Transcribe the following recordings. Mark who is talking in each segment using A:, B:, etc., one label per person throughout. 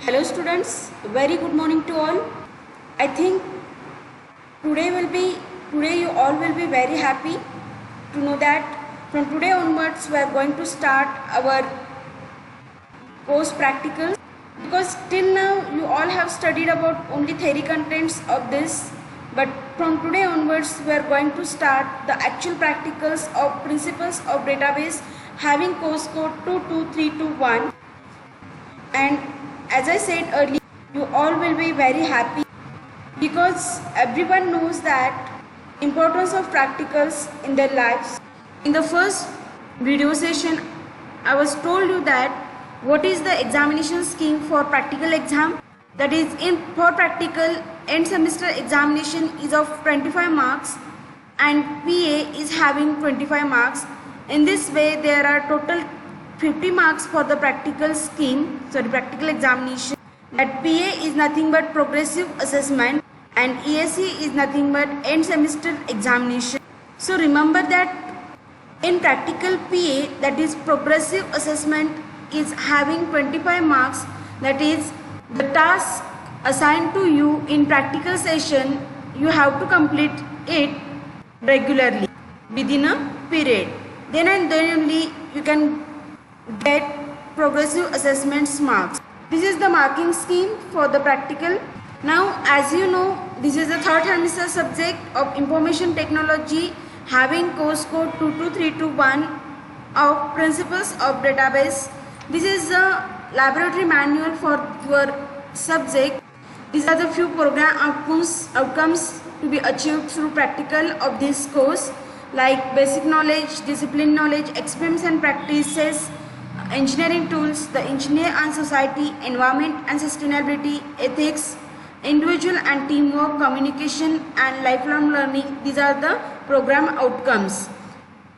A: Hello students, very good morning to all. I think today you all will be very happy to know that from today onwards we are going to start our course practicals, because till now you all have studied about only theory contents of this, but from today onwards we are going to start the actual practicals of principles of database having course code 22321. And as I said earlier, you all will be very happy because everyone knows that importance of practicals in their lives. In the first video session, I was told you that what is the examination scheme for practical exam. That is, for practical end semester examination is of 25 marks and PA is having 25 marks. In this way, there are total 50 marks for the practical examination. That PA is nothing but progressive assessment and ESE is nothing but end semester examination. So remember that in practical PA, that is progressive assessment, is having 25 marks. That is, the task assigned to you in practical session, you have to complete it regularly within a period. Then and then only you can get progressive assessments marks. This is the marking scheme for the practical. Now, as you know, this is the third semester subject of information technology having course code 22321 of principles of database. This is a laboratory manual for your subject. These are the few program outcomes to be achieved through practical of this course, like basic knowledge, discipline knowledge, experiments and practices, engineering tools, the engineer and society, environment and sustainability, ethics, individual and teamwork, communication and lifelong learning. These are the program outcomes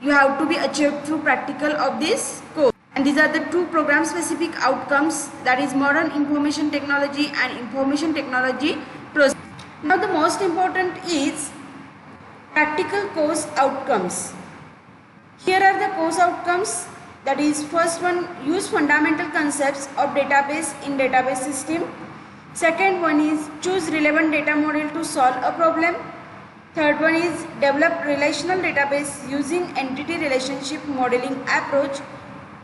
A: you have to be achieved through practical of this course. And these are the two program specific outcomes, that is modern information technology and information technology process. Now the most important is practical course outcomes. Here are the course outcomes. That is, first one, use fundamental concepts of database in database system. Second one is choose relevant data model to solve a problem. Third one is develop relational database using entity relationship modeling approach.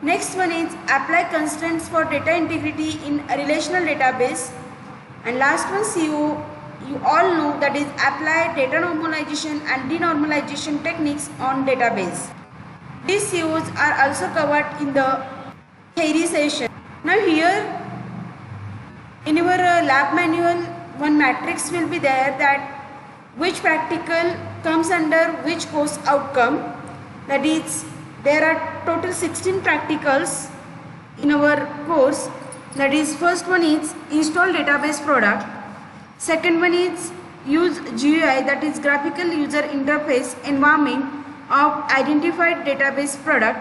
A: Next one is apply constraints for data integrity in a relational database. And last one, CO, you all know, that is apply data normalization and denormalization techniques on database. These COs are also covered in the theory session. Now here in your lab manual, one matrix will be there that which practical comes under which course outcome. That is, there are total 16 practicals in our course. That is, first one is install database product. Second one is use GUI, that is graphical user interface environment of identified database product.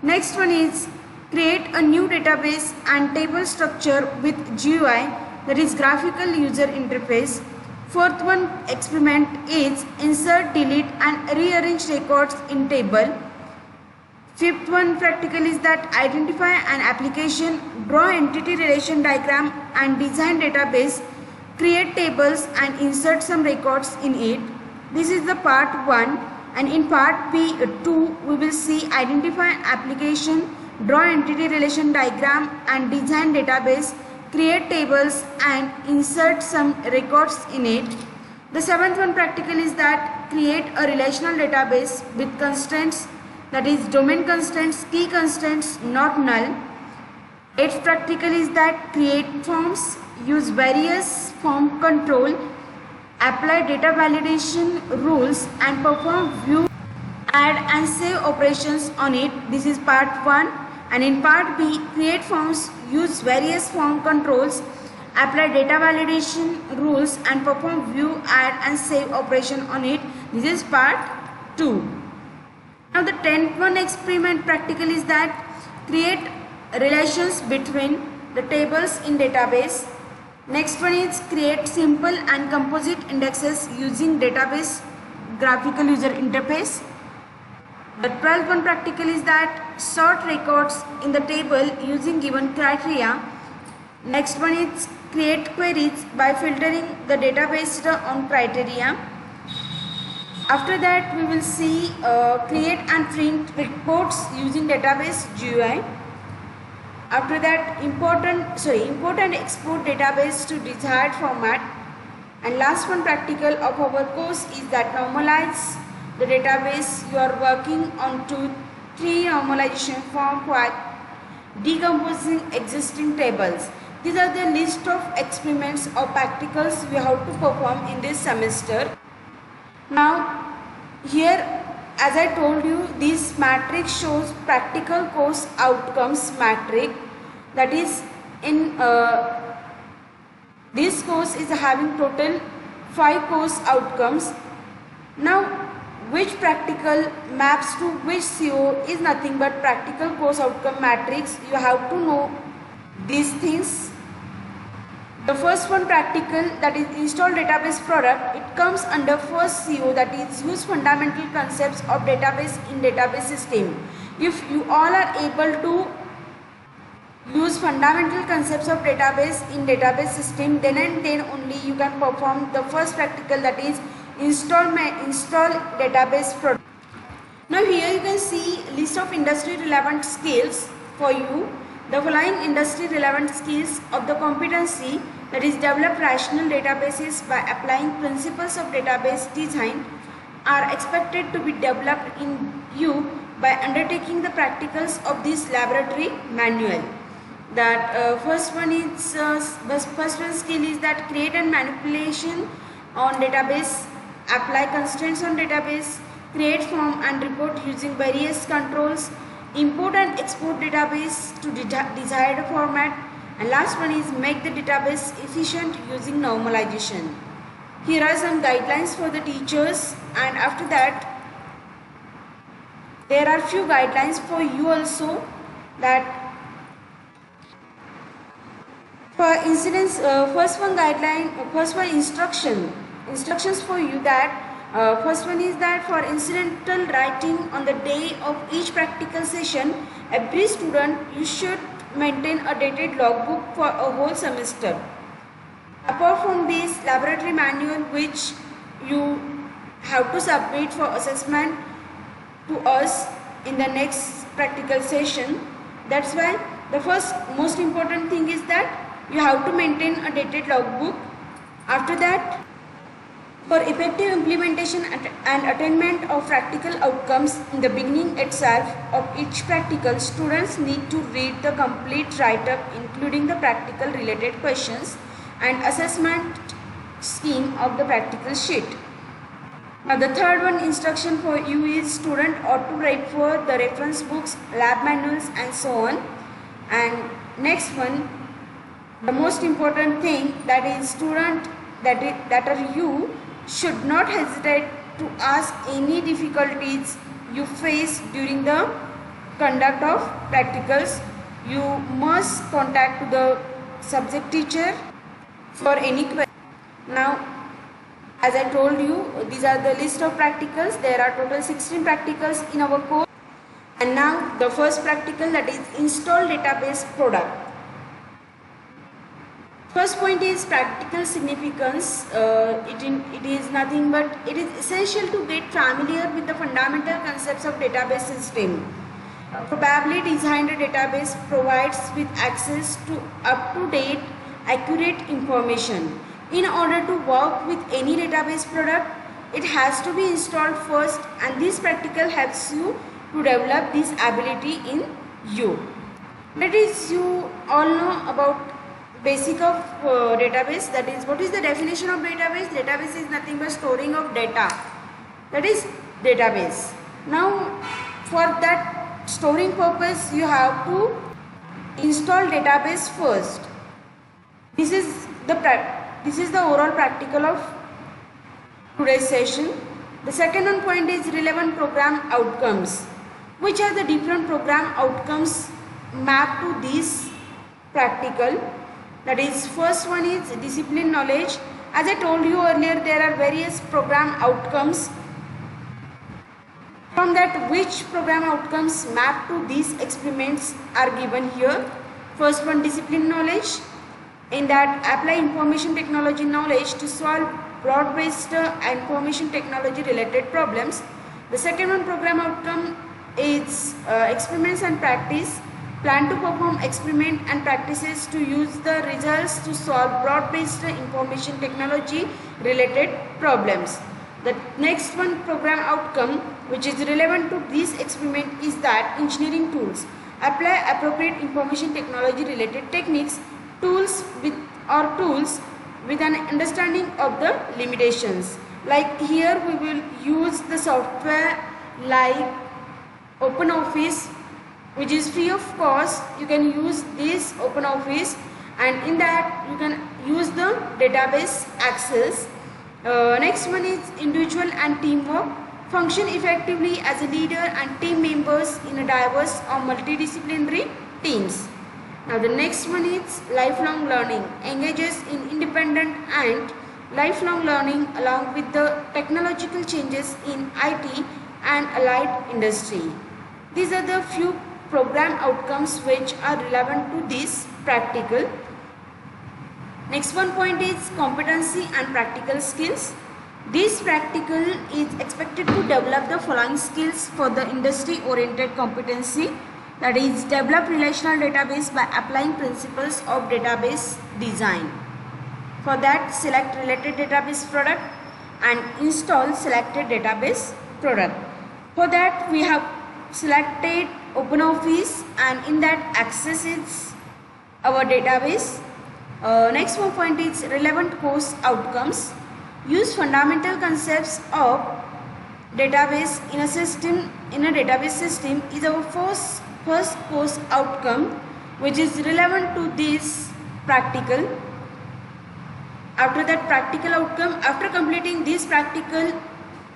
A: Next one is create a new database and table structure with GUI, that is graphical user interface. Fourth one experiment is insert, delete and rearrange records in table. Fifth one practical is that identify an application, draw entity relation diagram and design database, create tables and insert some records in it. This is the part 1. And in part B2, we will see identify an application, draw entity relation diagram and design database, create tables and insert some records in it. The seventh one practical is that create a relational database with constraints, that is domain constraints, key constraints, not null. Eighth practical is that create forms, use various form control, apply data validation rules and perform view, add and save operations on it. This is part 1. And in part B, create forms, use various form controls, apply data validation rules and perform view, add and save operation on it. This is part 2. Now the 10th one experiment practical is that create relations between the tables in database. Next one is create simple and composite indexes using database graphical user interface. The 12th one practical is that sort records in the table using given criteria. Next one is create queries by filtering the data based on criteria. After that we will see create and print reports using database GUI. After that import and export database to desired format. And last one practical of our course is that normalize the database. You are working on 2-3 normalization form for decomposing existing tables. These are the list of experiments or practicals we have to perform in this semester. Now here, as I told you, this matrix shows practical course outcomes matrix. That is, in this course is having total 5 course outcomes. Now which practical maps to which CO is nothing but practical course outcome matrix. You have to know these things. The first one practical, that is install database product, it comes under first CO, that is use fundamental concepts of database in database system. If you all are able to use fundamental concepts of database in database system, then and then only you can perform the first practical, that is install database product. Now here you can see list of industry relevant skills for you. The following industry relevant skills of the competency, that is develop rational databases by applying principles of database design, are expected to be developed in you by undertaking the practicals of this laboratory manual. That first one skill is that create and manipulation on database, apply constraints on database, create form and report using various controls, import and export database to desired format, and last one is make the database efficient using normalization. Here are some guidelines for the teachers, and after that there are few guidelines for you also. That for incidents, first one instructions for you. That first one is that for incidental writing on the day of each practical session, every student you should maintain a dated logbook for a whole semester. Apart from this laboratory manual, which you have to submit for assessment to us in the next practical session. That's why the first most important thing is that you have to maintain a dated logbook. After that, for effective implementation and attainment of practical outcomes in the beginning itself of each practical, students need to read the complete write-up including the practical related questions and assessment scheme of the practical sheet. Now the third one instruction for you is student ought to write for the reference books, lab manuals and so on. And next one, the most important thing, that is student that are you should not hesitate to ask any difficulties you face during the conduct of practicals. You must contact the subject teacher for any question. Now, as I told you, these are the list of practicals. There are total 16 practicals in our course. And now the first practical, that is install database product. First point is practical significance. It is nothing but it is essential to get familiar with the fundamental concepts of database system. Probably designed database provides with access to up-to-date, accurate information. In order to work with any database product, it has to be installed first, and this practical helps you to develop this ability in you. That is, you all know about basic of database. That is, what is the definition of database? Database is nothing but storing of data. That is database. Now for that storing purpose, you have to install database first. This is the overall practical of today's session. The second one point is relevant program outcomes. Which are the different program outcomes mapped to this practical? That is, first one is discipline knowledge. As I told you earlier, there are various program outcomes. From that, which program outcomes mapped to these experiments are given here. First one, discipline knowledge. In that, apply information technology knowledge to solve broad-based information technology related problems. The second one, program outcome, is experiments and practice. Plan to perform experiment and practices to use the results to solve broad-based information technology related problems. The next one, program outcome, which is relevant to this experiment, is that engineering tools. Apply appropriate information technology related techniques, tools with an understanding of the limitations. Like here we will use the software like OpenOffice, which is free of cost. You can use this OpenOffice, and in that you can use the database access. Next one is individual and teamwork. Function effectively as a leader and team members in a diverse or multidisciplinary teams. Now the next one is lifelong learning. Engages in independent and lifelong learning along with the technological changes in IT and allied industry. These are the few program outcomes which are relevant to this practical. Next one point is competency and practical skills. This practical is expected to develop the following skills for the industry oriented competency, that is develop relational database by applying principles of database design. For that, select related database product and install selected database product. For that, we have selected OpenOffice, and in that access is our database. Next one point is relevant course outcomes. Use fundamental concepts of database in a database system is our first course outcome, which is relevant to this practical. After that practical outcome, after completing this practical,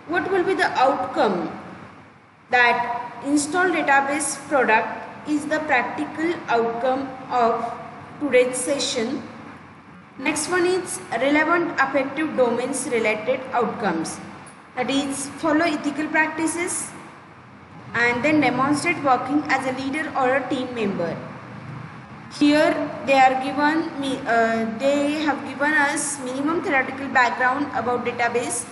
A: what will be the outcome? That install database product is the practical outcome of today's session. Next one is relevant affective domains related outcomes, that is follow ethical practices and then demonstrate working as a leader or a team member. Here they have given us minimum theoretical background about database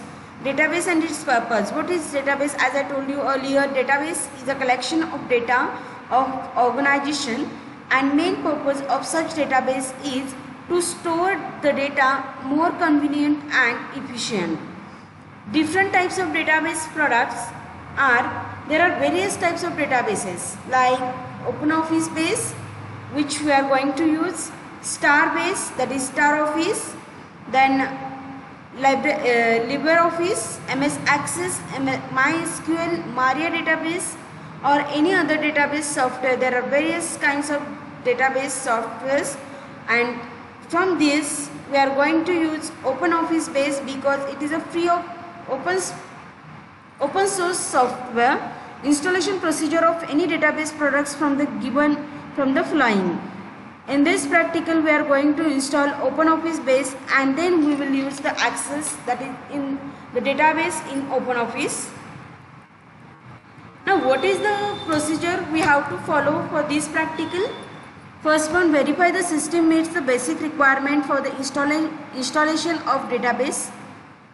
A: and its purpose. What is database? As I told you earlier, database is a collection of data of organization, and main purpose of such database is to store the data more convenient and efficient. Different types of database products there are various types of databases like OpenOffice base, which we are going to use, Star base, that is Star Office, then LibreOffice, MS Access, MySQL, Maria database, or any other database software. There are various kinds of database softwares, and from this we are going to use OpenOffice base because it is a free of open source software. Installation procedure of any database products from the following. In this practical, we are going to install OpenOffice base, and then we will use the access that is in the database in OpenOffice. Now, what is the procedure we have to follow for this practical? First one, verify the system meets the basic requirement for the installation of database.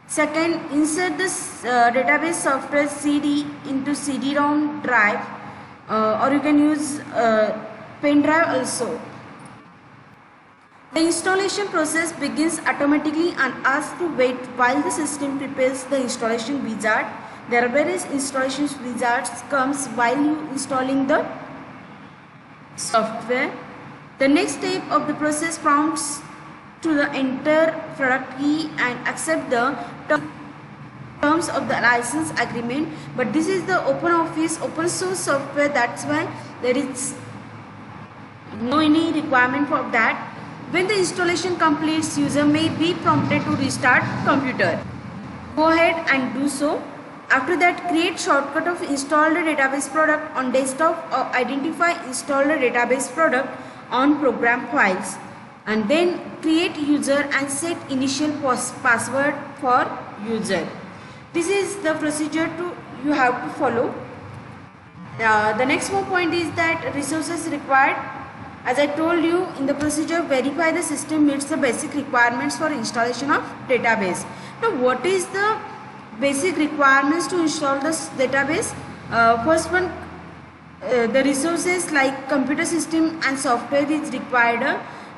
A: Second, insert this database software CD into CD-ROM drive, or you can use pen drive also. The installation process begins automatically and asks to wait while the system prepares the installation wizard. There are various installation wizards comes while you installing the software. The next step of the process prompts to the enter product key and accept the terms of the license agreement. But this is the OpenOffice open source software, that's why there is no any requirement for that. When the installation completes, user may be prompted to restart computer. Go ahead and do so. After that, create shortcut of installed database product on desktop or identify installed database product on program files, and then create user and set initial password for user. This is the procedure you have to follow. The next more point is that resources required. As I told you in the procedure, verify the system meets the basic requirements for installation of database. Now what is the basic requirements to install this database? First one, the resources like computer system and software is required,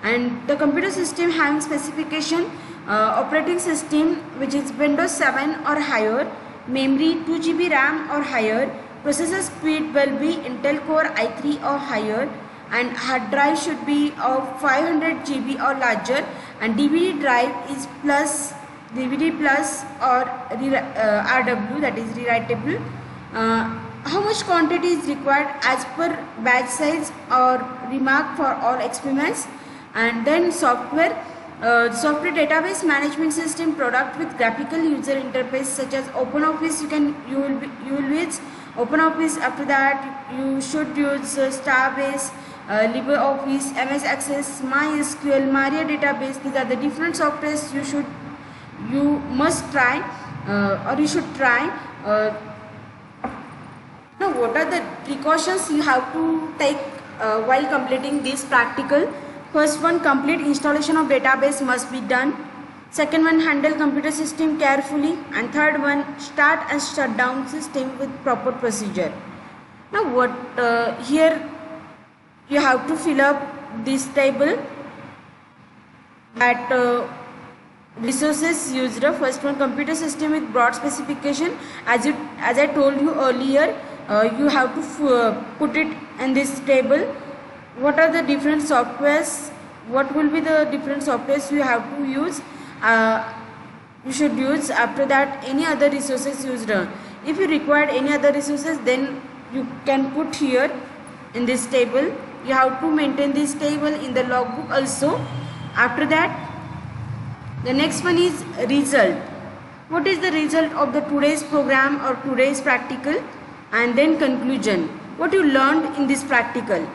A: and the computer system having specification, operating system which is Windows 7 or higher, memory 2 GB RAM or higher, processor speed will be Intel Core i3 or higher, and hard drive should be of 500 GB or larger, and DVD drive is plus DVD plus or RW, that is rewritable. How much quantity is required as per batch size or remark for all experiments. And then software database management system product with graphical user interface such as OpenOffice. You will use OpenOffice. After that you should use Starbase, LibreOffice, MS Access, MySQL, Maria database. These are the different softwares you must try or you should try. Now what are the precautions you have to take while completing this practical? First one, complete installation of database must be done. Second one, handle computer system carefully. And third one, start and shut down system with proper procedure. Now what here you have to fill up this table that resources used. First one, computer system with broad specification. As I told you earlier, you have to put it in this table. What are the different softwares? What will be the different softwares you have to use? You should use. After that, any other resources used. If you require any other resources, then you can put here in this table. You have to maintain this table in the logbook also. After that, the next one is result. What is the result of the today's program or today's practical? And then conclusion. What you learned in this practical.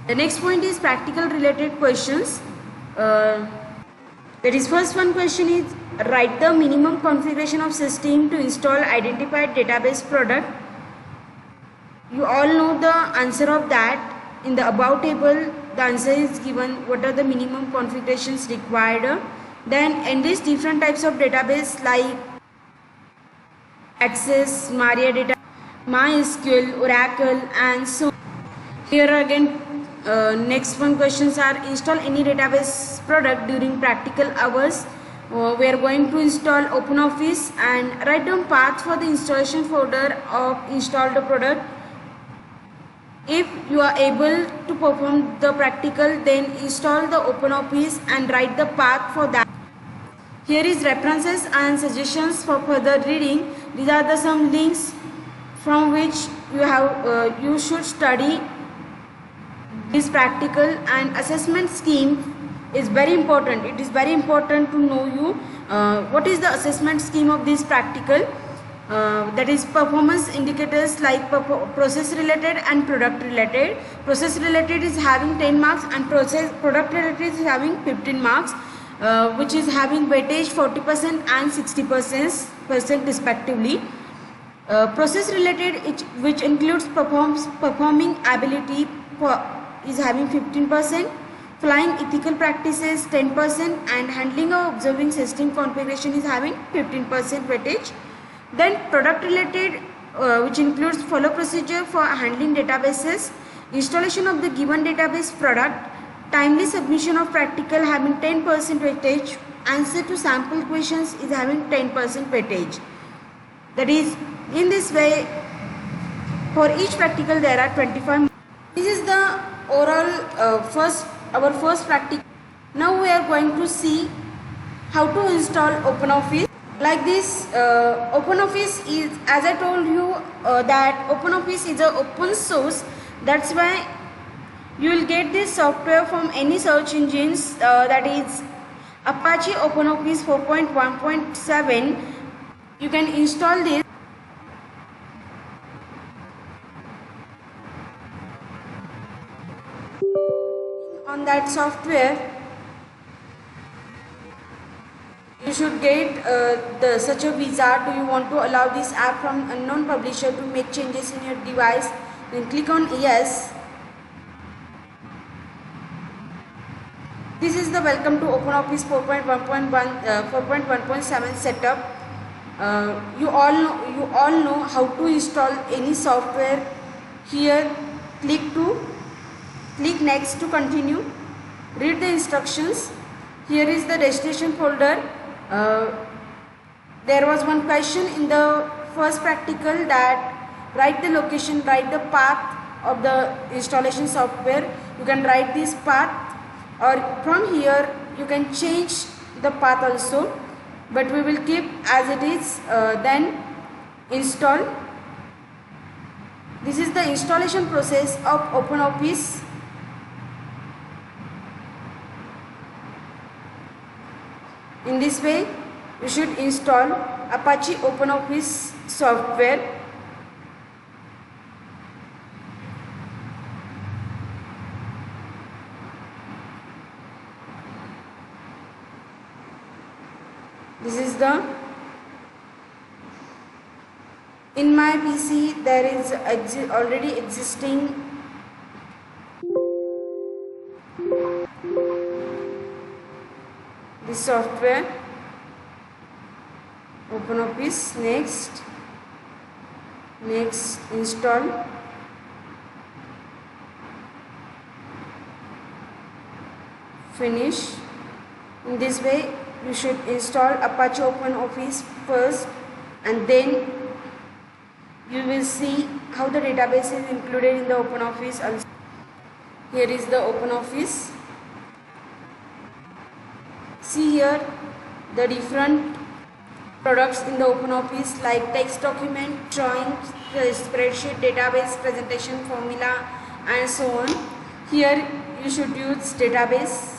A: The next point is practical related questions. That is, first one question is, write the minimum configuration of system to install identified database product. You all know the answer of that. In the above table, the answer is given. What are the minimum configurations required? Then in these different types of database like Access, Maria data, MySQL, Oracle, and so on. Here again, next one questions are, install any database product during practical hours. We are going to install OpenOffice, and write down path for the installation folder of installed product. If you are able to perform the practical, then install the OpenOffice and write the path for that. Here is references and suggestions for further reading. These are the some links from which you should study this practical. And assessment scheme is very important. It is very important to know you what is the assessment scheme of this practical. That is performance indicators like process related and product related. Process related is having 10 marks and product related is having 15 marks, which is having weightage 40% and 60% respectively. Process related, which includes performing ability, is having 15%, flying ethical practices 10%, and handling or observing system configuration is having 15% weightage. Then product related, which includes follow procedure for handling databases, installation of the given database product, timely submission of practical having 10% weightage, answer to sample questions is having 10% weightage. That is, in this way, for each practical there are 25. This is the overall our first practical. Now we are going to see how to install OpenOffice. Like this, OpenOffice is, as I told you, that OpenOffice is an open source. That's why you will get this software from any search engines, that is Apache OpenOffice 4.1.7. You can install this. On that software, you should get such a wizard. Do you want to allow this app from unknown publisher to make changes in your device? Then click on yes. This is the welcome to OpenOffice 4.1.7 setup. You all know how to install any software. Here click next to continue. Read the instructions. Here is the destination folder. There was one question in the first practical that write the location, write the path of the installation software. You can write this path, or from here you can change the path also, but we will keep as it is. Then install. This is the installation process of OpenOffice. In this way you should install Apache OpenOffice software. This is the, in my PC there is already existing this software OpenOffice. Next install. Finish. In this way you should install Apache OpenOffice first, and then you will see how the database is included in the OpenOffice also. Here is the OpenOffice. See here the different products in the OpenOffice like text document, drawing, spreadsheet, database, presentation, formula, and so on. Here you should use database.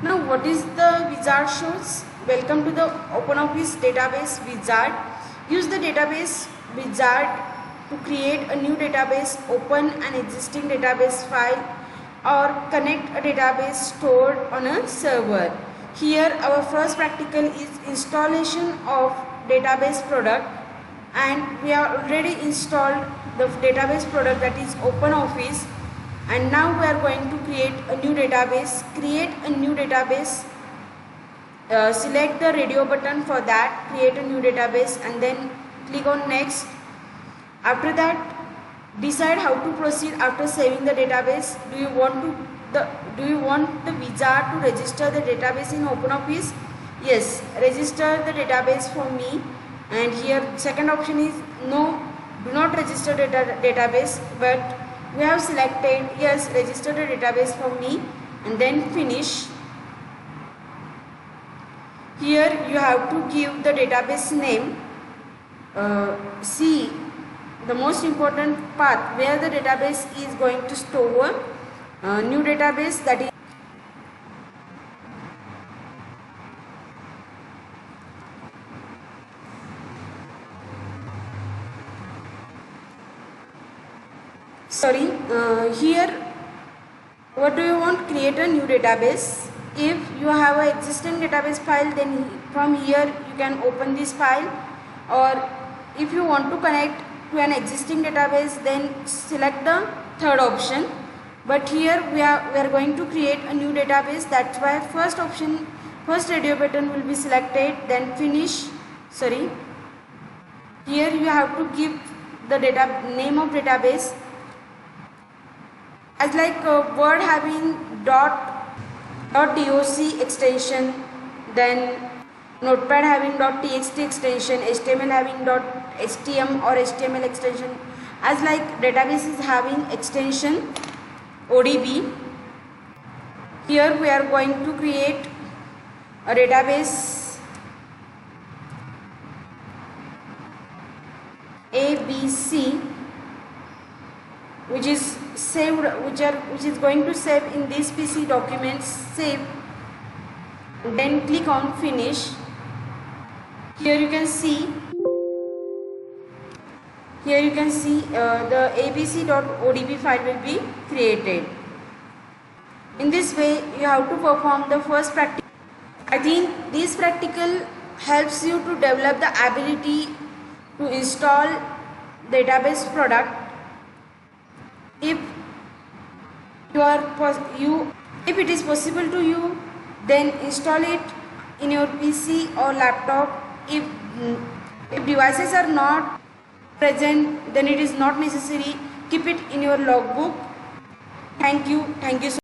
A: Now what is the wizard shows? Welcome to the OpenOffice database wizard. Use the database wizard to create a new database, open an existing database file, or connect a database stored on a server. Here our first practical is installation of database product, and we have already installed the database product, that is OpenOffice. And now we are going to create a new database. Create a new database. Select the radio button for that. Create a new database and then click on next. After that, decide how to proceed after saving the database. Do you want the wizard to register the database in OpenOffice? Yes, register the database for me. And here second option is no, do not register the database, but we have selected yes, register the database for me, and then finish. Here you have to give the database name. See the most important path where the database is going to store. New database, that is here what do you want? Create a new database. If you have an existing database file, then from here you can open this file, or if you want to connect to an existing database, then select the third option. But here we are going to create a new database, that's why first radio button will be selected, then finish. Here you have to give the name of database as like Word having .doc extension, then Notepad having .txt extension, HTML having .htm or HTML extension, as like database is having extension ODB. Here we are going to create a database ABC, which is saved, which is going to save in this PC documents. Save, then click on finish. Here you can see the abc.odb file will be created. In this way you have to perform the first practical. I think this practical helps you to develop the ability to install database product. If if it is possible to you, then install it in your PC or laptop. If devices are not present, then it is not necessary. Keep it in your logbook. Thank you so